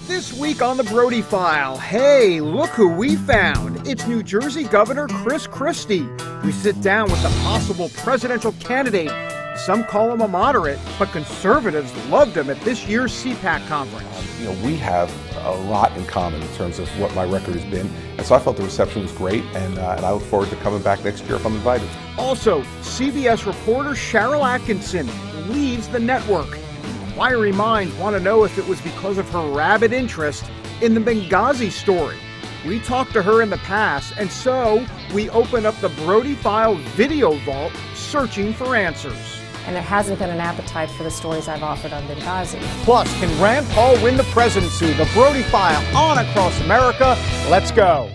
This week on the Brody File, hey, look who we found. It's New Jersey Governor Chris Christie. We sit down with the possible presidential candidate. Some call him a moderate, but conservatives loved him at this year's CPAC conference. We have a lot in common in terms of what my record has been, and so I felt the reception was great, and I look forward to coming back next year if I'm invited. Also, CBS reporter Cheryl Atkinson leaves the network. Inquiry minds want to know if it was because of her rabid interest in the Benghazi story. We talked to her in the past, and so we open up the Brody File video vault searching for answers. And there hasn't been an appetite for the stories I've offered on Benghazi. Plus, can Rand Paul win the presidency? The Brody File on across America. Let's go.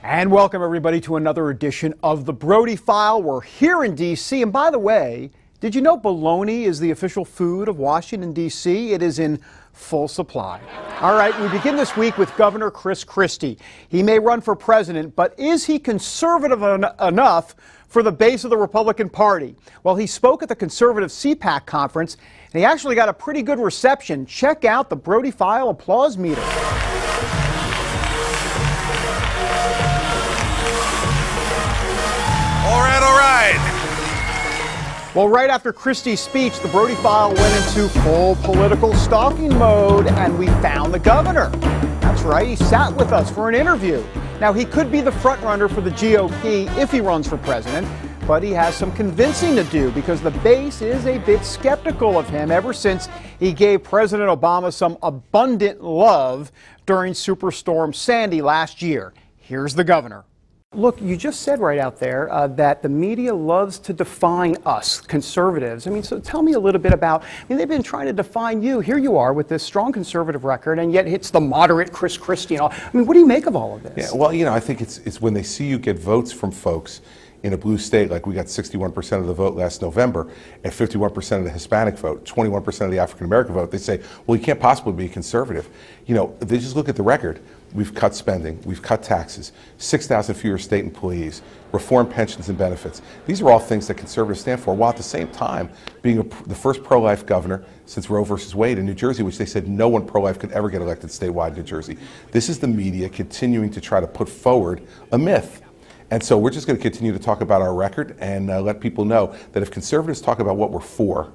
And welcome everybody to another edition of the Brody File. We're here in D.C. And by the way, did you know bologna is the official food of Washington, D.C.? It is in full supply. All right, we begin this week with Governor Chris Christie. He may run for president, but is he conservative enough for the base of the Republican Party? Well, he spoke at the conservative CPAC conference, and he actually got a pretty good reception. Check out the Brody File applause meter. All right. Well, right after Christie's speech, the Brody File went into full political stalking mode, and we found the governor. That's right, he sat with us for an interview. Now, he could be the frontrunner for the GOP if he runs for president, but he has some convincing to do because the base is a bit skeptical of him ever since he gave President Obama some abundant love during Superstorm Sandy last year. Here's the governor. Look, you just said right out there that the media loves to define us, conservatives. I mean, so tell me a little bit about, they've been trying to define you. Here you are with this strong conservative record, and yet it's the moderate Chris Christie and all. I mean, what do you make of all of this? Yeah, well, I think it's when they see you get votes from folks in a blue state, like we got 61% of the vote last November, and 51% of the Hispanic vote, 21% of the African American vote, they say, well, you can't possibly be conservative. They just look at the record. We've cut spending, we've cut taxes, 6,000 fewer state employees, reformed pensions and benefits. These are all things that conservatives stand for, while at the same time being the first pro-life governor since Roe versus Wade in New Jersey, which they said no one pro-life could ever get elected statewide in New Jersey. This is the media continuing to try to put forward a myth. And so we're just going to continue to talk about our record and let people know that if conservatives talk about what we're for,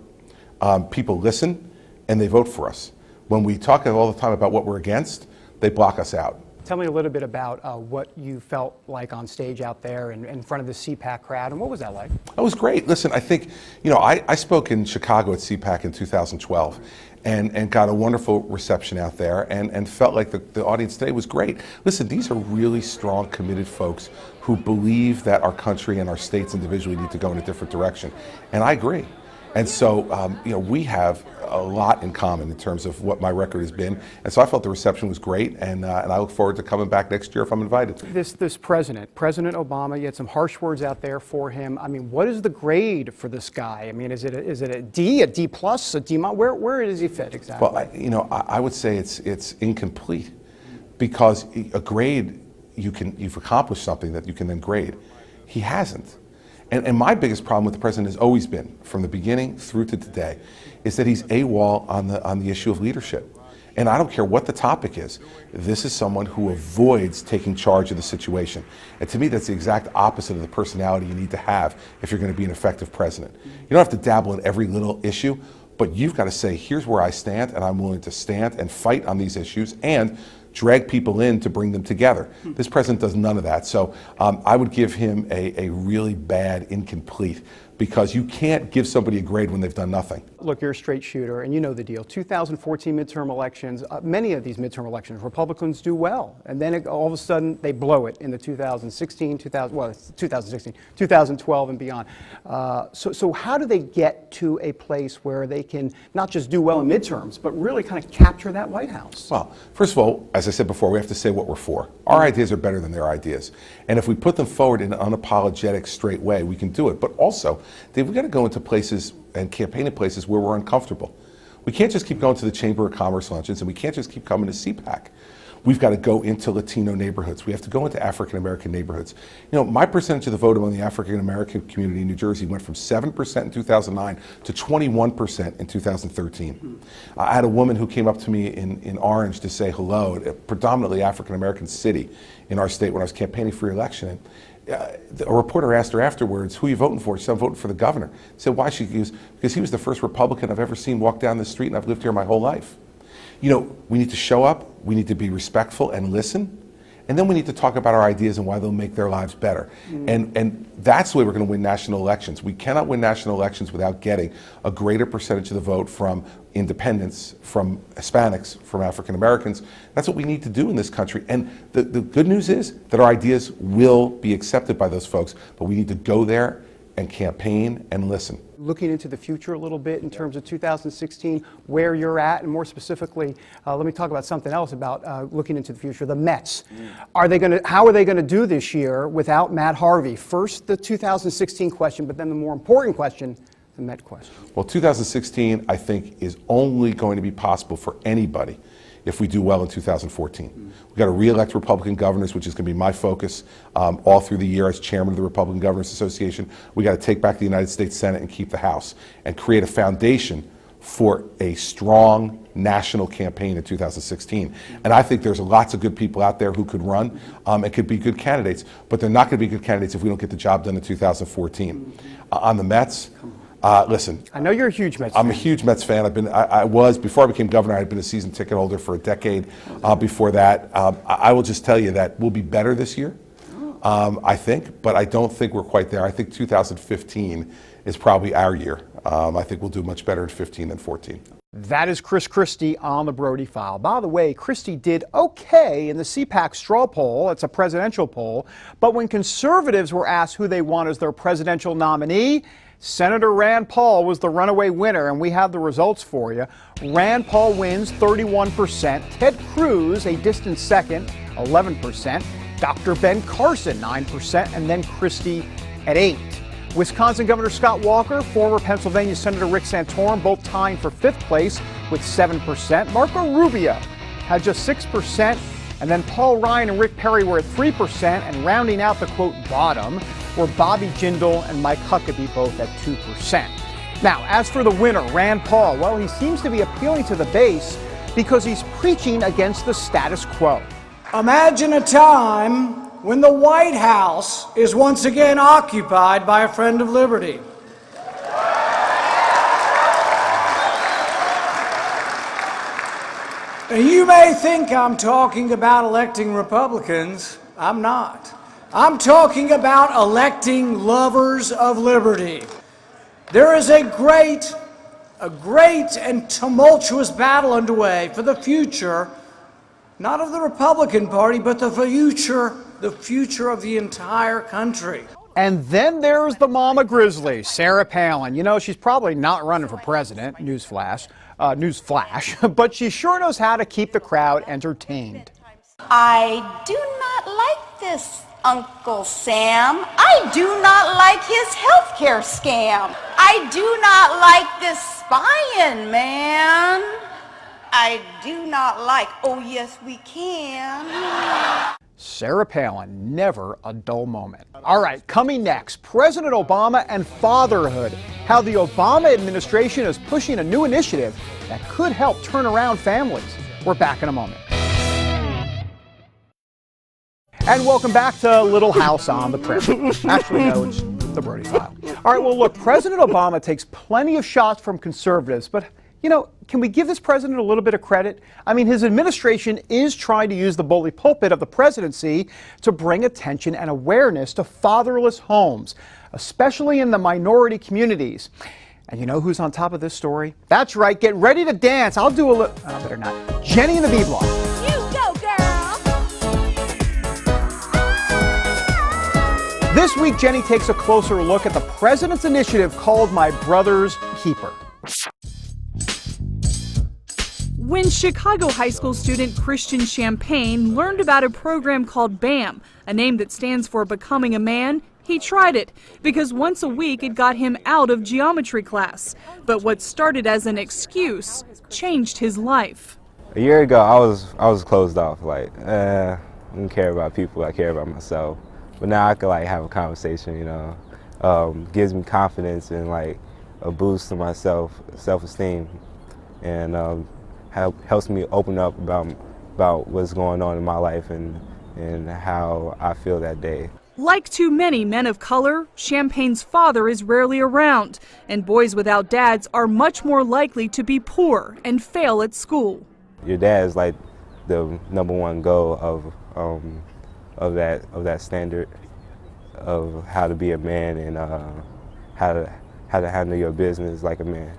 people listen and they vote for us. When we talk all the time about what we're against, they block us out. Tell me a little bit about what you felt like on stage out there in front of the CPAC crowd, and what was that like? It was great. Listen, I think, I spoke in Chicago at CPAC in 2012 and got a wonderful reception out there and felt like the audience today was great. Listen, these are really strong, committed folks who believe that our country and our states individually need to go in a different direction. And I agree. And so, we have a lot in common in terms of what my record has been. And so I felt the reception was great, and I look forward to coming back next year if I'm invited. This President Obama, you had some harsh words out there for him. I mean, what is the grade for this guy? I mean, is it a D, a D plus, a D minus? Where does he fit exactly? Well, I would say it's incomplete, because a grade, you've accomplished something that you can then grade. He hasn't. And my biggest problem with the president has always been, from the beginning through to today, is that he's AWOL on the issue of leadership. And I don't care what the topic is. This is someone who avoids taking charge of the situation. And to me, that's the exact opposite of the personality you need to have if you're going to be an effective president. You don't have to dabble in every little issue, but you've got to say, here's where I stand, and I'm willing to stand and fight on these issues and drag people in to bring them together. This president does none of that. So I would give him a really bad incomplete, because you can't give somebody a grade when they've done nothing. Look, you're a straight shooter, and you know the deal. 2014 midterm elections, many of these midterm elections, Republicans do well, and then all of a sudden they blow it in the 2016, 2012 and beyond. So how do they get to a place where they can not just do well in midterms, but really kind of capture that White House? Well, first of all, as I said before, we have to say what we're for. Our ideas are better than their ideas. And if we put them forward in an unapologetic, straight way, we can do it. But also, we've got to go into places and campaign in places where we're uncomfortable. We can't just keep going to the Chamber of Commerce luncheons, and we can't just keep coming to CPAC. We've got to go into Latino neighborhoods. We have to go into African American neighborhoods. You know, my percentage of the vote among the African American community in New Jersey went from 7% in 2009 to 21% in 2013. I had a woman who came up to me in Orange to say hello, a predominantly African American city in our state when I was campaigning for re-election. A reporter asked her afterwards, "Who are you voting for?" She said, "I'm voting for the governor." I said, "Why?" She goes, "Because he was the first Republican I've ever seen walk down the street, and I've lived here my whole life." You know, we need to show up, we need to be respectful and listen, and then we need to talk about our ideas and why they'll make their lives better. And that's the way we're going to win national elections. We cannot win national elections without getting a greater percentage of the vote from independents, from Hispanics, from African Americans. That's what we need to do in this country. And the good news is that our ideas will be accepted by those folks, but we need to go there and campaign and listen. Looking into the future a little bit in terms of 2016, where you're at, and more specifically, let me talk about something else about looking into the future, the Mets. How are they going to do this year without Matt Harvey? First, the 2016 question, but then the more important question, the Met question. Well, 2016, I think, is only going to be possible for anybody if we do well in 2014. We've got to re-elect Republican governors, which is going to be my focus all through the year as chairman of the Republican Governors Association. We got to take back the United States Senate and keep the House and create a foundation for a strong national campaign in 2016. And I think there's lots of good people out there who could run and could be good candidates, but they're not going to be good candidates if we don't get the job done in 2014. On the Mets, listen. I know you're a huge Mets fan. I'm a huge Mets fan. I was, before I became governor, I'd been a season ticket holder for a decade before that. I will just tell you that we'll be better this year, I think, but I don't think we're quite there. I think 2015 is probably our year. I think we'll do much better in 15 than 14. That is Chris Christie on the Brody File. By the way, Christie did okay in the CPAC straw poll. It's a presidential poll. But when conservatives were asked who they want as their presidential nominee, Senator Rand Paul was the runaway winner, and we have the results for you. Rand Paul wins 31%. Ted Cruz, a distant second, 11%. Dr. Ben Carson, 9%, and then Christie at 8%. Wisconsin Governor Scott Walker, former Pennsylvania Senator Rick Santorum, both tying for 5th place with 7%. Marco Rubio had just 6%, and then Paul Ryan and Rick Perry were at 3%, and rounding out the, quote, bottom were Bobby Jindal and Mike Huckabee, both at 2%. Now, as for the winner, Rand Paul, well, he seems to be appealing to the base because he's preaching against the status quo. Imagine a time when the White House is once again occupied by a friend of liberty. And you may think I'm talking about electing Republicans. I'm not. I'm talking about electing lovers of liberty. There is a great and tumultuous battle underway for the future, not of the Republican Party, but the future of the entire country. And then there's the Mama Grizzly, Sarah Palin. You know, she's probably not running for president, newsflash, but she sure knows how to keep the crowd entertained. I do not like this Uncle Sam. I do not like his healthcare scam. I do not like this spying, man. I do not like, oh yes we can. Sarah Palin, never a dull moment. All right, coming next, President Obama and fatherhood. How the Obama administration is pushing a new initiative that could help turn around families. We're back in a moment. And welcome back to Little House on the Prairie. Actually, no, it's the Brody File. All right, well, look, President Obama takes plenty of shots from conservatives, but you know, can we give this president a little bit of credit? I mean, his administration is trying to use the bully pulpit of the presidency to bring attention and awareness to fatherless homes, especially in the minority communities. And you know who's on top of this story? That's right, get ready to dance. I'll do a little, oh, better not. Jenny and the B-Block. You go, girl! This week, Jenny takes a closer look at the president's initiative called My Brother's Keeper. When Chicago high school student Christian Champagne learned about a program called BAM, a name that stands for Becoming a Man, he tried it because once a week it got him out of geometry class. But what started as an excuse changed his life. A year ago, I was closed off. Like, I don't care about people. I care about myself. But now I can like have a conversation. You know, gives me confidence and like a boost to my self-esteem, and helps me open up about what's going on in my life and how I feel that day. Like too many men of color, Champagne's father is rarely around, and boys without dads are much more likely to be poor and fail at school. Your dad is like the #1 goal of that standard of how to be a man and how to handle your business like a man.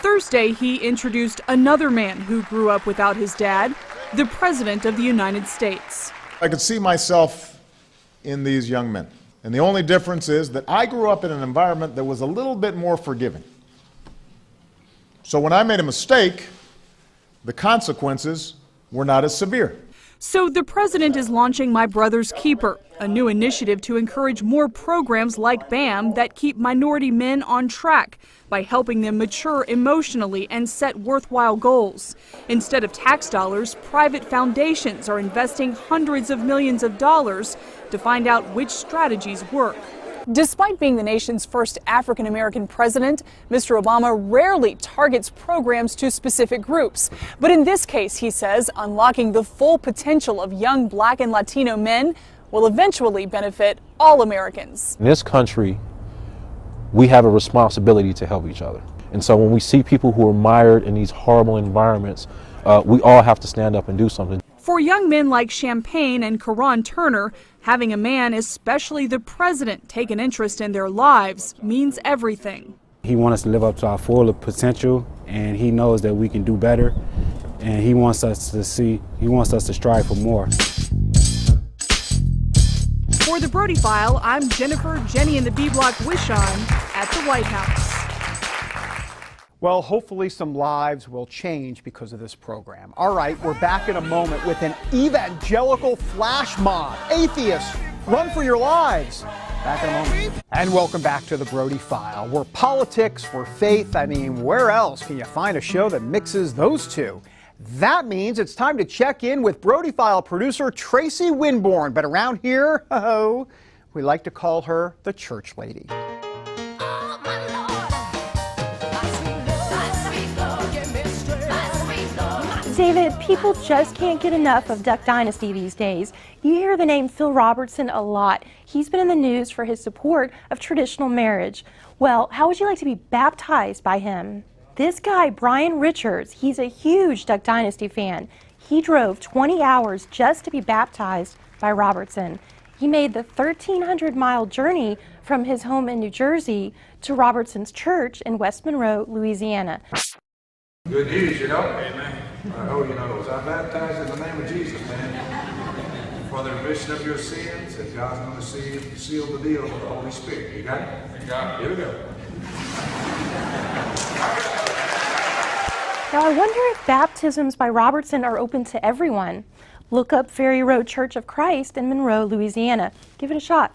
Thursday, he introduced another man who grew up without his dad, the President of the United States. I could see myself in these young men. And the only difference is that I grew up in an environment that was a little bit more forgiving. So when I made a mistake, the consequences were not as severe. So the president is launching My Brother's Keeper, a new initiative to encourage more programs like BAM that keep minority men on track by helping them mature emotionally and set worthwhile goals. Instead of tax dollars, private foundations are investing hundreds of millions of dollars to find out which strategies work. Despite being the nation's first African-American president, Mr. Obama rarely targets programs to specific groups. But in this case, he says, unlocking the full potential of young Black and Latino men will eventually benefit all Americans. In this country, we have a responsibility to help each other. And so when we see people who are mired in these horrible environments, we all have to stand up and do something. For young men like Champagne and Karan Turner, having a man, especially the president, take an interest in their lives means everything. He wants us to live up to our full potential, and he knows that we can do better, and he wants us to strive for more. For the Brody File, I'm Jennifer Jenny and the B Block Wishon at the White House. Well, hopefully some lives will change because of this program. All right, we're back in a moment with an evangelical flash mob. Atheists, run for your lives. Back in a moment. And welcome back to the Brody File, where politics for faith, I mean, where else can you find a show that mixes those two? That means it's time to check in with Brody File producer Tracy Winborn. But around here, we like to call her the church lady. David, people just can't get enough of Duck Dynasty these days. You hear the name Phil Robertson a lot. He's been in the news for his support of traditional marriage. Well, how would you like to be baptized by him? This guy, Brian Richards, he's a huge Duck Dynasty fan. He drove 20 hours just to be baptized by Robertson. He made the 1,300-mile journey from his home in New Jersey to Robertson's church in West Monroe, Louisiana. Good news, you know. Amen. I baptize in the name of Jesus, man. For the remission of your sins, and God's going to seal the deal with the Holy Spirit. You got it? You got it. Here we go. Now, I wonder if baptisms by Robertson are open to everyone. Look up Ferry Road Church of Christ in Monroe, Louisiana. Give it a shot.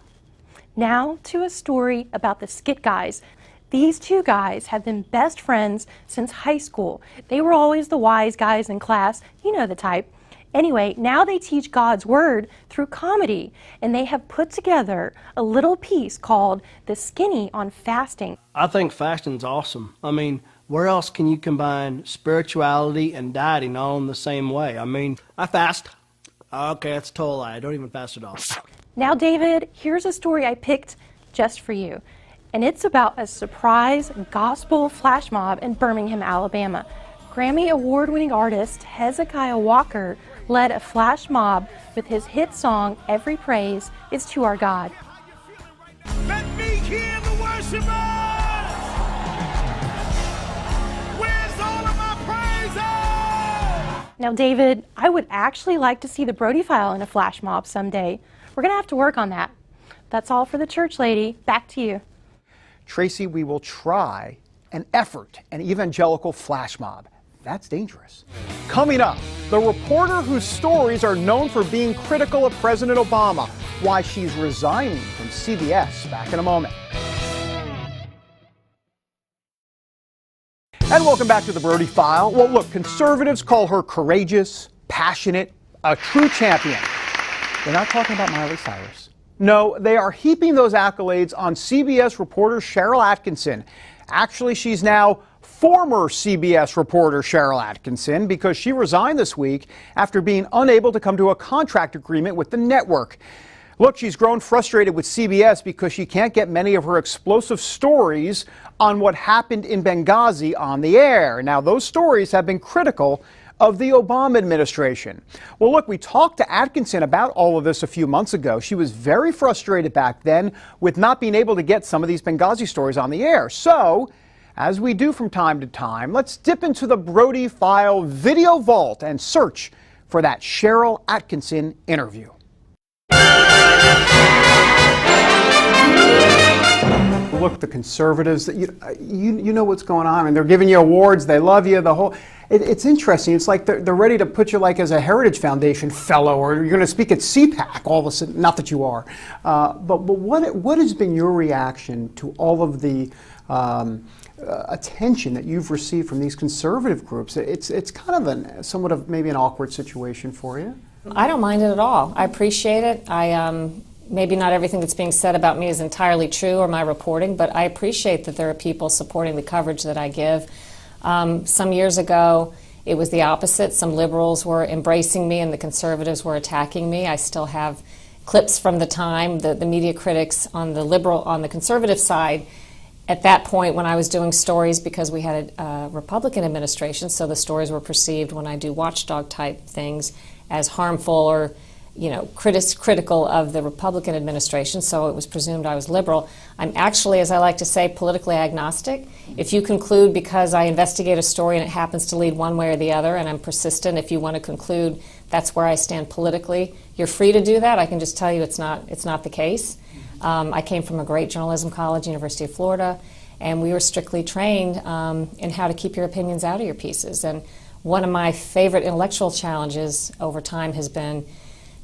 Now to a story about the Skit Guys. These two guys have been best friends since high school. They were always the wise guys in class, you know the type. Anyway, now they teach God's Word through comedy, and they have put together a little piece called The Skinny on Fasting. I think fasting's awesome. I mean, where else can you combine spirituality and dieting all in the same way? I mean, I fast. Okay, that's a total lie. I don't even fast at all. Now, David, here's a story I picked just for you. And it's about a surprise gospel flash mob in Birmingham, Alabama. Grammy award-winning artist Hezekiah Walker led a flash mob with his hit song, Every Praise is to Our God. Let me hear the worshipers! Where's all of my praises? Now, David, I would actually like to see the Brody File in a flash mob someday. We're going to have to work on that. That's all for the church lady. Back to you. Tracy, we will try an evangelical flash mob. That's dangerous. Coming up, the reporter whose stories are known for being critical of President Obama, why she's resigning from CBS. Back in a moment. And welcome back to the Brody File. Well, look, conservatives call her courageous, passionate, a true champion. They're not talking about Miley Cyrus. No, they are heaping those accolades on CBS reporter Cheryl Atkinson. Actually, she's now former CBS reporter Cheryl Atkinson because she resigned this week after being unable to come to a contract agreement with the network. Look, she's grown frustrated with CBS because she can't get many of her explosive stories on what happened in Benghazi on the air. Now, those stories have been critical of the Obama administration. Well, look, we talked to Atkinson about all of this a few months ago. She was very frustrated back then with not being able to get some of these Benghazi stories on the air. So, as we do from time to time, let's dip into the Brody File video vault and search for that Cheryl Atkinson interview. Look, the conservatives, you know what's going on, and they're giving you awards. They love you. It's interesting. It's like they're ready to put you like as a Heritage Foundation fellow, or you're going to speak at CPAC all of a sudden. Not that you are, but what has been your reaction to all of the attention that you've received from these conservative groups? It's kind of somewhat of maybe an awkward situation for you. I don't mind it at all. I appreciate it. Maybe not everything that's being said about me is entirely true or my reporting, but I appreciate that there are people supporting the coverage that I give. Some years ago, it was the opposite. Some liberals were embracing me and the conservatives were attacking me. I still have clips from the time, the media critics on the conservative side. At that point, when I was doing stories, because we had a Republican administration, so the stories were perceived when I do watchdog type things as harmful or critical of the Republican administration, so it was presumed I was liberal. I'm actually, as I like to say, politically agnostic. If you conclude because I investigate a story and it happens to lead one way or the other, and I'm persistent, if you want to conclude that's where I stand politically, you're free to do that. I can just tell you it's not the case. I came from a great journalism college, University of Florida, and we were strictly trained in how to keep your opinions out of your pieces. And one of my favorite intellectual challenges over time has been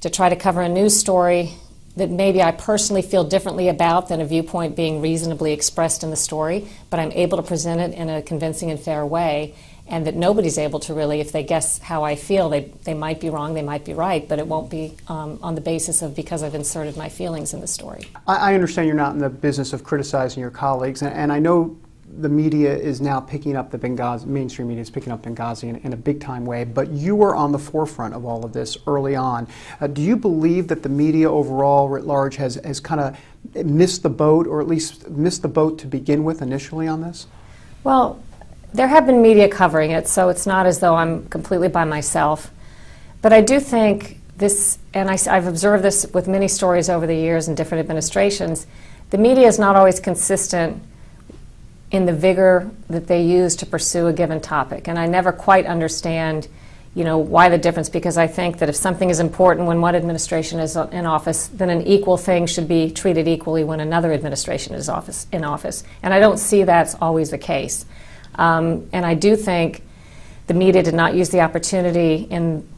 to try to cover a news story that maybe I personally feel differently about than a viewpoint being reasonably expressed in the story, but I'm able to present it in a convincing and fair way, and that nobody's able to really, if they guess how I feel, they might be wrong, they might be right, but it won't be on the basis of because I've inserted my feelings in the story. I understand you're not in the business of criticizing your colleagues, and I know the media is now picking up the Benghazi, mainstream media is picking up Benghazi in a big time way, but you were on the forefront of all of this early on. Do you believe that the media overall writ large has kind of missed the boat, or at least missed the boat to begin with initially on this? Well, there have been media covering it, so it's not as though I'm completely by myself. But I do think this, and I've observed this with many stories over the years in different administrations, the media is not always consistent in the vigor that they use to pursue a given topic. And I never quite understand, why the difference, because I think that if something is important when one administration is in office, then an equal thing should be treated equally when another administration is in office. And I don't see that's always the case. And I do think the media did not use the opportunity in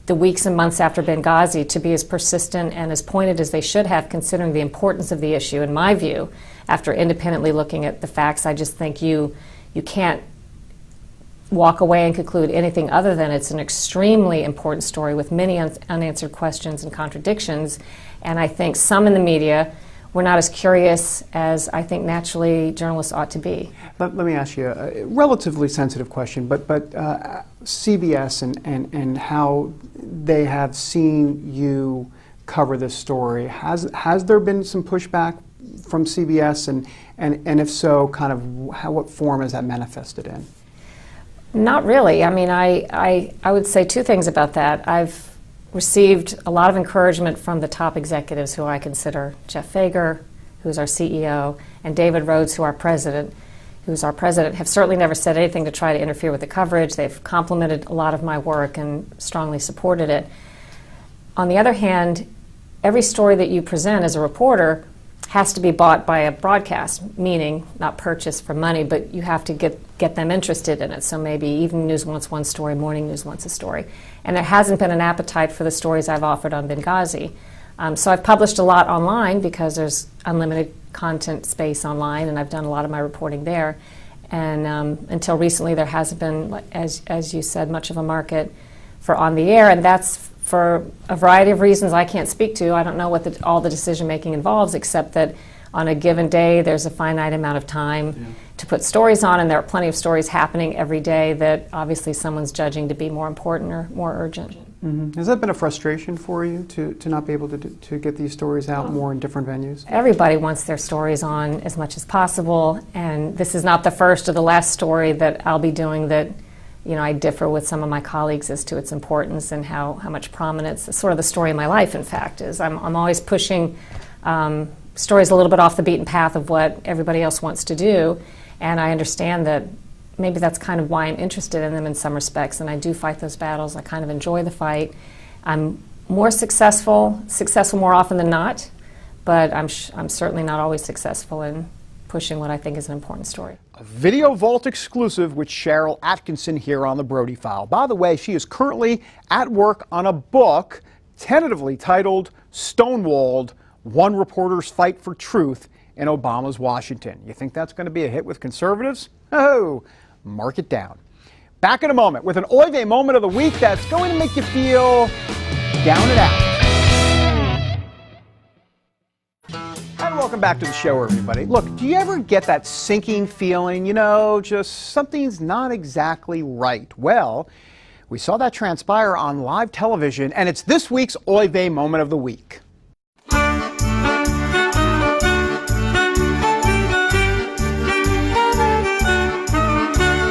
the weeks and months after Benghazi to be as persistent and as pointed as they should have, considering the importance of the issue. In my view, after independently looking at the facts, I just think you can't walk away and conclude anything other than it's an extremely important story with many unanswered questions and contradictions. And I think some in the media were not as curious as I think naturally journalists ought to be. Let me ask you a relatively sensitive question, but CBS and how they have seen you cover this story, has there been some pushback from CBS, and if so, kind of what form has that manifested in? Not really. I mean, I would say two things about that. I've received a lot of encouragement from the top executives who I consider Jeff Fager, who's our CEO, and David Rhodes, who's our president, have certainly never said anything to try to interfere with the coverage. They've complimented a lot of my work and strongly supported it. On the other hand, every story that you present as a reporter has to be bought by a broadcast, meaning not purchased for money, but you have to get them interested in it. So maybe Evening News wants one story, Morning News wants a story. And there hasn't been an appetite for the stories I've offered on Benghazi. So I've published a lot online because there's unlimited content space online, and I've done a lot of my reporting there. And until recently, there hasn't been, as you said, much of a market for on the air, and that's for a variety of reasons I can't speak to. I don't know what all the decision making involves, except that on a given day, there's a finite amount of time to put stories on, and there are plenty of stories happening every day that obviously someone's judging to be more important or more urgent. Mm-hmm. Has that been a frustration for you to not be able to get these stories out more in different venues? Everybody wants their stories on as much as possible, and this is not the first or the last story that I'll be doing that, you know, I differ with some of my colleagues as to its importance and how much prominence. It's sort of the story of my life, in fact, is I'm always pushing stories a little bit off the beaten path of what everybody else wants to do, and I understand that maybe that's kind of why I'm interested in them in some respects, and I do fight those battles. I kind of enjoy the fight. I'm more successful more often than not, but I'm certainly not always successful in pushing what I think is an important story. A Video Vault exclusive with Cheryl Atkinson here on the Brody File. By the way, she is currently at work on a book tentatively titled Stonewalled: One Reporter's Fight for Truth in Obama's Washington. You think that's going to be a hit with conservatives? Oh, mark it down. Back in a moment with an Oy Vey moment of the week that's going to make you feel down and out. And welcome back to the show, everybody. Look, do you ever get that sinking feeling, you know, just something's not exactly right? Well, we saw that transpire on live television, and it's this week's Oy Vey moment of the week.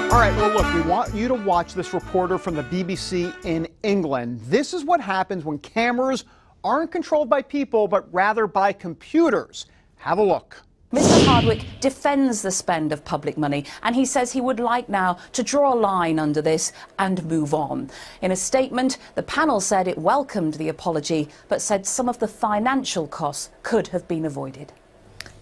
All right, well, look, we want you to watch this reporter from the BBC in England. This is what happens when cameras aren't controlled by people, but rather by computers. Have a look. Mr. Hardwick defends the spend of public money, and he says he would like now to draw a line under this and move on. In a statement, the panel said it welcomed the apology, but said some of the financial costs could have been avoided.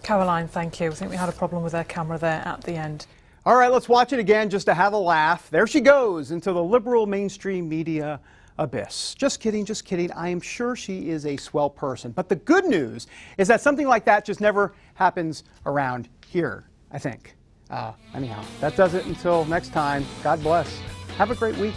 Caroline, thank you. I think we had a problem with their camera there at the end. All right, let's watch it again just to have a laugh. There she goes into the liberal mainstream media abyss. Just kidding, just kidding. I am sure she is a swell person. But the good news is that something like that just never happens around here, I think. Anyhow, that does it until next time. God bless. Have a great week.